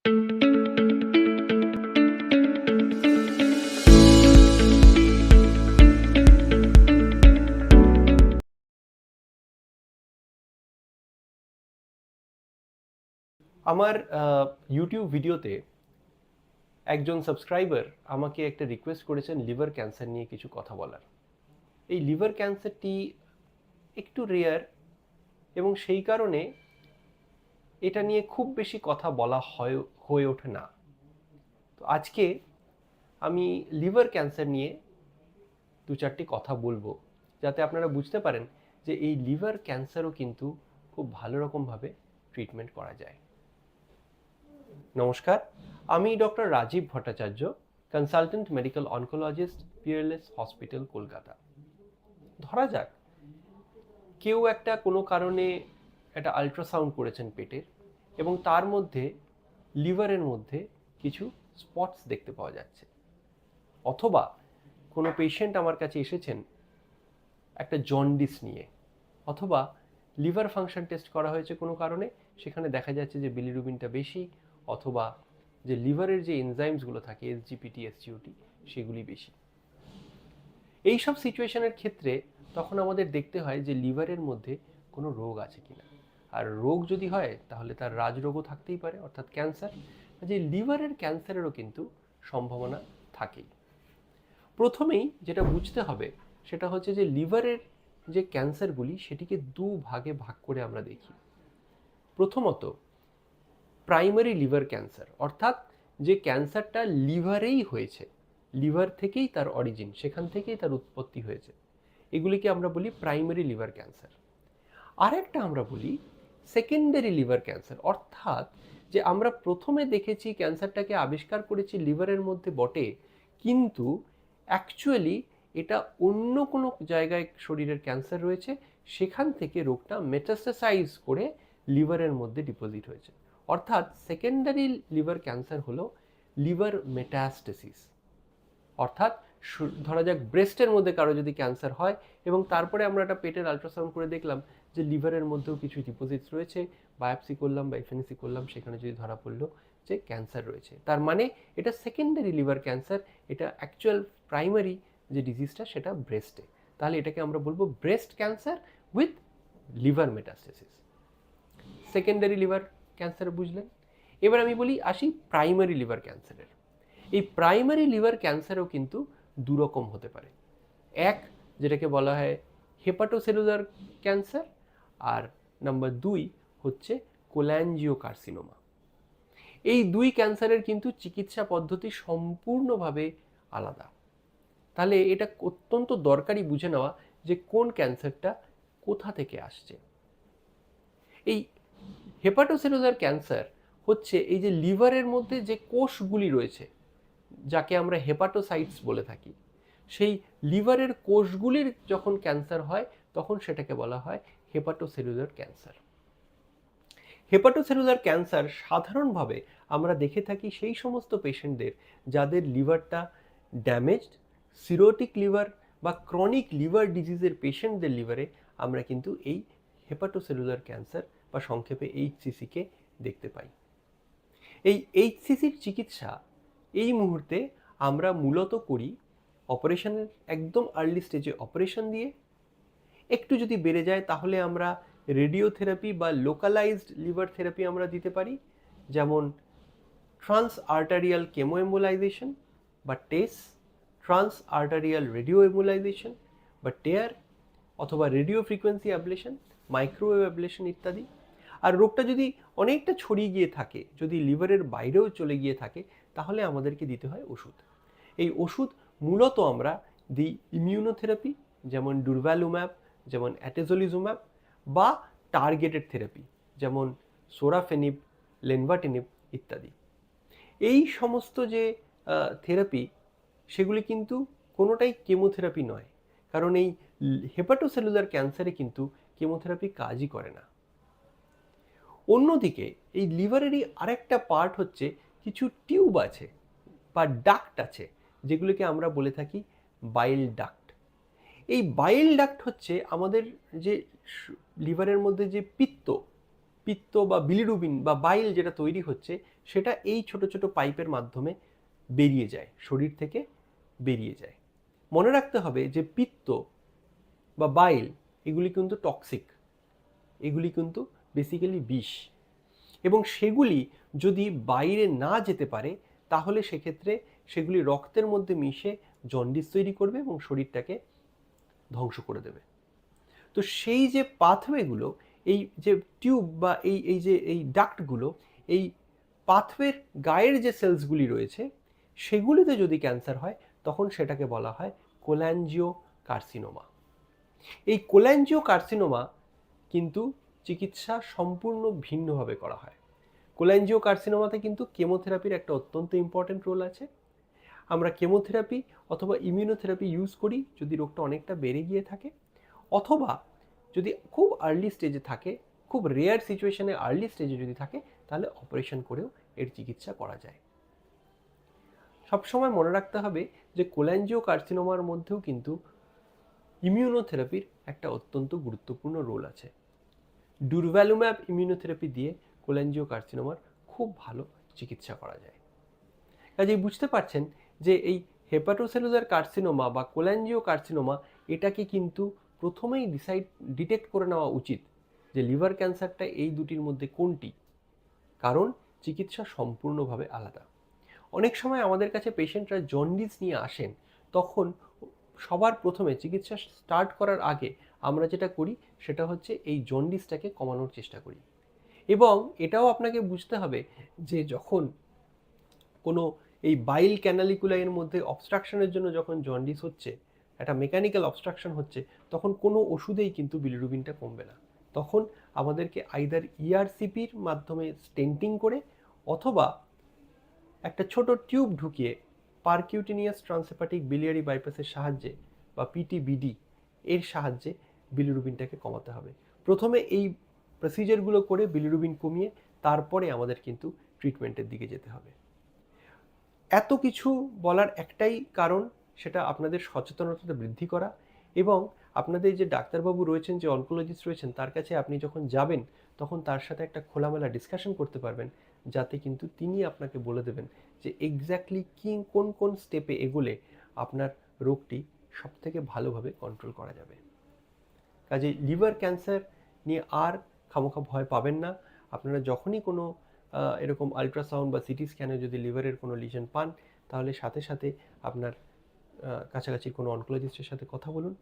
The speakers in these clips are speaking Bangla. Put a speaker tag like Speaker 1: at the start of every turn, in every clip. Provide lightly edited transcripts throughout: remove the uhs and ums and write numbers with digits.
Speaker 1: আমার ইউটিউব ভিডিওতে একজন সাবস্ক্রাইবার আমাকে একটা রিকোয়েস্ট করেছেন লিভার ক্যান্সার নিয়ে কিছু কথা বলার। এই লিভার ক্যান্সারটি একটু রেয়ার এবং সেই কারণে এটা নিয়ে খুব বেশি কথা বলা হয়ে ওঠে না। তো আজকে আমি লিভার ক্যান্সার নিয়ে দু চারটি কথা বলবো, যাতে আপনারা বুঝতে পারেন যে এই লিভার ক্যান্সারও কিন্তু খুব ভালো রকমভাবে ট্রিটমেন্ট করা যায়। নমস্কার, আমি doctor Rajib Bhattacharya, consultant medical oncologist, Peerless hospital, Kolkata. ধরা যাক কেউ একটা কোনো কারণে একটা আল্ট্রাসাউন্ড করেছেন পেটের এবং তার মধ্যে লিভারের মধ্যে কিছু স্পটস দেখতে পাওয়া যাচ্ছে, অথবা কোনো পেশেন্ট আমার কাছে এসেছেন একটা জন্ডিস নিয়ে, অথবা লিভার ফাংশন টেস্ট করা হয়েছে কোনো কারণে, সেখানে দেখা যাচ্ছে যে বিলিরুবিনটা বেশি, অথবা যে লিভারের যে এনজাইমসগুলো থাকে এসজিপিটি, এসজিওটি, সেগুলি বেশি। এই সব সিচুয়েশনের ক্ষেত্রে তখন আমাদের দেখতে হয় যে লিভারের মধ্যে কোনো রোগ আছে কিনা, আর রোগ যদি হয় তাহলে তার রাজরোগও থাকতেই পারে, অর্থাৎ ক্যান্সার। যে লিভারের ক্যান্সারেরও কিন্তু সম্ভাবনা থাকেই। প্রথমেই যেটা বুঝতে হবে সেটা হচ্ছে যে লিভারের যে ক্যান্সারগুলি সেটিকে দু ভাগে ভাগ করে আমরা দেখি। প্রথমত প্রাইমারি লিভার ক্যান্সার, অর্থাৎ যে ক্যান্সারটা লিভারেই হয়েছে, লিভার থেকেই তার অরিজিন, সেখান থেকেই তার উৎপত্তি হয়েছে, এগুলিকে আমরা বলি প্রাইমারি লিভার ক্যান্সার। আরেকটা আমরা বলি সেকেন্ডারি লিভার ক্যান্সার, অর্থাৎ যে আমরা প্রথমে দেখেছি ক্যান্সারটাকে আবিষ্কার করেছি লিভারের মধ্যে বটে, কিন্তু অ্যাকচুয়ালি এটা অন্য কোনো জায়গায় শরীরের ক্যান্সার রয়েছে, সেখান থেকে রোগটা মেটাস্টাসাইজ করে লিভারের মধ্যে ডিপোজিট হয়েছে। অর্থাৎ সেকেন্ডারি লিভার ক্যান্সার হলো লিভার মেটাস্টেসিস। অর্থাৎ ধরা যাক ব্রেস্টের মধ্যে কারো যদি ক্যান্সার হয় এবং তারপরে আমরা একটা পেটের আল্ট্রাসাউন্ড করে দেখলাম যে লিভারের মধ্যেও কিছু ডিপোজিটস রয়েছে, বায়োপসি করলাম বা এফএনসি করলাম, সেখানে যদি ধরা পড়লো যে ক্যান্সার রয়েছে, তার মানে এটা সেকেন্ডারি লিভার ক্যান্সার, এটা অ্যাকচুয়াল প্রাইমারি যে ডিজিজটা সেটা ব্রেস্টে, তাহলে এটাকে আমরা বলবো breast cancer with liver metastasis. Secondary liver cancer বুঝলেন। এবার আমি বলি আসি প্রাইমারি লিভার ক্যান্সারের। এই প্রাইমারি লিভার ক্যান্সারও কিন্তু দুরকম হতে পারে। এক, যেটাকে বলা হয় হেপাটোসেলুলার ক্যান্সার, আর নাম্বার 2 হচ্ছে কোল্যাঞ্জিওকার্সিনোমা। এই দুই ক্যান্সারের কিন্তু চিকিৎসা পদ্ধতি সম্পূর্ণভাবে আলাদা। তাহলে এটা অত্যন্ত দরকারি বুঝে নেওয়া যে কোন ক্যান্সারটা কোথা থেকে আসছে। এই হেপাটোসেলুলার ক্যান্সার হচ্ছে এই যে লিভারের মধ্যে যে কোষগুলি রয়েছে, যাকে আমরা হেপাটোসাইটস বলে থাকি, সেই লিভারের কোষগুলির যখন ক্যান্সার হয় তখন সেটাকে বলা হয় হেপাটোসেলুলার ক্যান্সার। হেপাটোসেলুলার ক্যান্সার সাধারণভাবে আমরা দেখে থাকি সেই সমস্ত পেশেন্টদের যাদের লিভারটা ড্যামেজড, সিরোটিক লিভার বা ক্রনিক লিভার ডিজিজের পেশেন্টদের লিভারে আমরা কিন্তু এই হেপাটোসেলুলার ক্যান্সার বা সংক্ষেপে এইচসিসিকে দেখতে পাই। এই এইচসিসির চিকিৎসা এই মুহূর্তে আমরা মূলত করি অপারেশনের একদম আর্লি স্টেজে অপারেশন দিয়ে। একটু যদি বেড়ে যায় তাহলে আমরা রেডিওথেরাপি বা লোকালাইজড লিভার থেরাপি আমরা দিতে পারি, যেমন ট্রান্স আর্টারিয়াল কেমো এম্বোলাইজেশন বা টেস, ট্রান্স আর্টারিয়াল রেডিও এম্বোলাইজেশন বা টেয়ার, অথবা radio frequency ablation, microwave ablation ইত্যাদি। আর রোগটা যদি অনেকটা ছড়িয়ে গিয়ে থাকে, যদি লিভারের বাইরেও চলে গিয়ে থাকে, তাহলে আমাদেরকে দিতে হয় ওষুধ। এই ওষুধ মূলত আমরা দিই ইমিউনোথেরাপি, যেমন ডুরভ্যালুম্যাব, যেমন অ্যাটেজোলিজুম্যাব, বা টার্গেটেড থেরাপি, যেমন সোরাফেনিব, লেনভাটিনিব ইত্যাদি। এই সমস্ত যে থেরাপি, সেগুলি কিন্তু কোনোটাই কেমোথেরাপি নয়, কারণ এই হেপাটোসেলুলার ক্যান্সারে কিন্তু কেমোথেরাপি কাজই করে না। অন্যদিকে এই লিভারেরই আরেকটা পার্ট হচ্ছে কিছু টিউব আছে বা ডাক্ট আছে, যেগুলোকে আমরা বলে থাকি বাইল ডাক্ট। এই বাইল ডাক্ট হচ্ছে আমাদের যে লিভারের মধ্যে যে পিত্ত বা বিলিরুবিন বা বাইল যেটা তৈরি হচ্ছে, সেটা এই ছোট ছোট পাইপের মাধ্যমে বেরিয়ে যায়, শরীর থেকে বেরিয়ে যায়। মনে রাখতে হবে যে পিত্ত বা বাইল এগুলি কিন্তু টক্সিক, এগুলি কিন্তু বেসিক্যালি বিষ, এবং সেগুলি যদি বাইরে না যেতে পারে তাহলে সেক্ষেত্রে সেগুলি রক্তের মধ্যে মিশে জন্ডিস তৈরি করবে এবং শরীরটাকে ধ্বংস করে দেবে। তো সেই যে পাথওয়েগুলো, এই যে টিউব বা এই ডাক্টগুলো, এই পাথওয়ের গায়ের যে সেলসগুলি রয়েছে সেগুলিতে যদি ক্যান্সার হয় তখন সেটাকে বলা হয় কোল্যাঞ্জিও কার্সিনোমা। এই কোল্যাঞ্জিও কার্সিনোমা কিন্তু চিকিৎসা সম্পূর্ণ ভিন্নভাবে করা হয়। কোল্যাঞ্জিও কার্সিনোমাতে কিন্তু কেমোথেরাপির একটা অত্যন্ত ইম্পর্টেন্ট রোল আছে। আমরা কেমোথেরাপি অথবা ইমিউনোথেরাপি ইউজ করি যদি রোগটা অনেকটা বেড়ে গিয়ে থাকে, অথবা যদি খুব আর্লি স্টেজে থাকে, খুব রেয়ার সিচুয়েশনে আর্লি স্টেজে যদি থাকে, তাহলে অপারেশন করেও এর চিকিৎসা করা যায়। সবসময় মনে রাখতে হবে যে কোল্যাঞ্জিও কার্সিনোমার মধ্যেও কিন্তু ইমিউনোথেরাপির একটা অত্যন্ত গুরুত্বপূর্ণ রোল আছে। ডুরভ্যালুম্যাব ইমিউনোথেরাপি দিয়ে কোল্যাঞ্জিও কার্সিনোমার খুব ভালো চিকিৎসা করা যায়। কাজেই বুঝতে পারছেন যে এই হেপাটোসেলুলার কার্সিনোমা বা কোল্যাঞ্জিও কার্সিনোমা, এটাকে কিন্তু প্রথমেই ডিটেক্ট করে নেওয়া উচিত যে লিভার ক্যান্সারটা এই দুটির মধ্যে কোনটি, কারণ চিকিৎসা সম্পূর্ণভাবে আলাদা। অনেক সময় আমাদের কাছে পেশেন্টরা জন্ডিস নিয়ে আসেন, তখন সবার প্রথমে চিকিৎসা স্টার্ট করার আগে আমরা যেটা করি সেটা হচ্ছে এই জন্ডিসটাকে কমানোর চেষ্টা করি। এবং এটাও আপনাকে বুঝতে হবে যে যখন কোনো এই বাইল ক্যানালিকুলাইয়ের মধ্যে অবস্ট্রাকশনের জন্য যখন জন্ডিস হচ্ছে, একটা মেকানিক্যাল অবস্ট্রাকশন হচ্ছে, তখন কোনো ওষুধেই কিন্তু বিলিরুবিনটা কমবে না। তখন আমাদেরকে আইদার ইআরসিপির মাধ্যমে স্টেন্টিং করে অথবা একটা ছোট টিউব ঢুকিয়ে পারকিউটিনিয়াস ট্রান্সহেপাটিক বিলিয়ারি বাইপাসের সাহায্যে বা পিটিবিডি এর সাহায্যে বিলিরুবিনটাকে কমাতে হবে। প্রথমে এই প্রসিজারগুলো করে বিলিরুবিন কমিয়ে তারপরে আমাদের কিন্তু ট্রিটমেন্টের দিকে যেতে হবে। এত কিছু বলার একটাই কারণ, সেটা আপনাদের সচেতনতা বৃদ্ধি করা, এবং আপনাদের যে ডাক্তারবাবু রয়েছেন, যে অনকোলজিস্ট রয়েছেন, তার কাছে আপনি যখন যাবেন তখন তার সাথে একটা খোলামেলা ডিসকাশন করতে পারবেন, যাতে কিন্তু তিনি আপনাকে বলে দেবেন যে এক্স্যাক্টলি কোন কোন স্টেপে এগোলে আপনার রোগটি সবথেকে ভালোভাবে কন্ট্রোল করা যাবে। কাজে লিভার ক্যান্সার নিয়ে আর খামোখা ভয় পাবেন না। আপনারা যখনই কোনো এরকম আলট্রাসাউন্ড বা সিটি স্ক্যানে যদি লিভারের কোনো লিশন পান, তাহলে সাথে সাথে আপনার কাছাকাছি কোনো অনকোলজিস্টের সাথে কথা বলুন,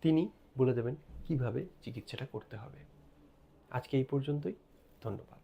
Speaker 1: তিনি বলে দেবেন কিভাবে চিকিৎসাটা করতে হবে। আজকে এই পর্যন্তই, ধন্যবাদ।